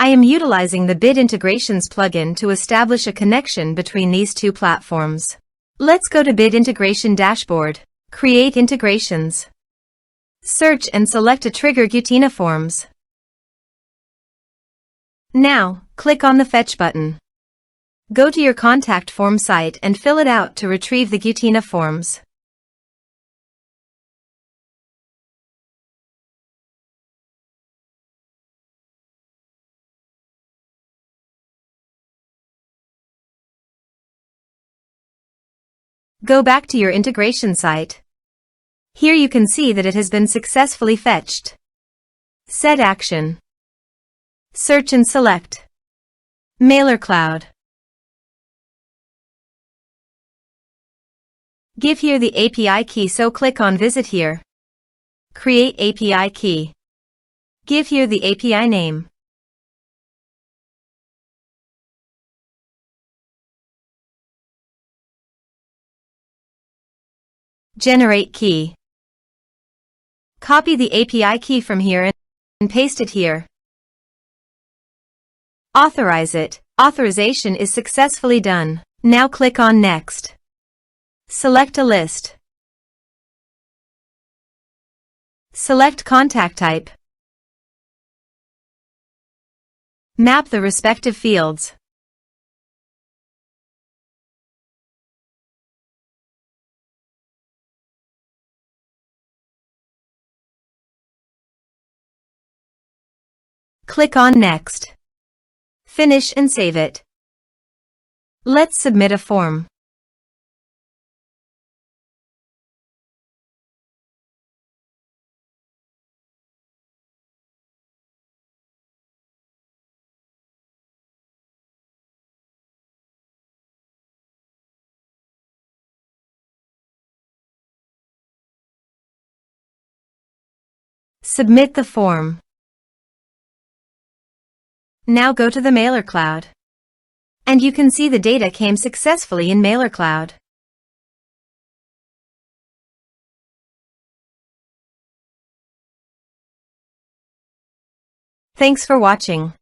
I am utilizing the Bid Integrations plugin to establish a connection between these two platforms. Let's go to Bid Integration Dashboard. Create integrations. Search and select a trigger Gutena Forms. Now, click on the Fetch button. Go to your contact form site and fill it out to retrieve the Gutena Forms. Go back to your integration site. Here you can see that it has been successfully fetched. Set action. Search and select Mailercloud. Give here the API key, so click on Visit here. Create API key. Give here the API name. Generate key. Copy the API key from here and paste it here. Authorize it. Authorization is successfully done. Now click on Next. Select a list. Select contact type. Map the respective fields. Click on Next. Finish and save it. Let's submit a form. Submit the form. Now go to the Mailercloud. And you can see the data came successfully in Mailercloud. Thanks for watching.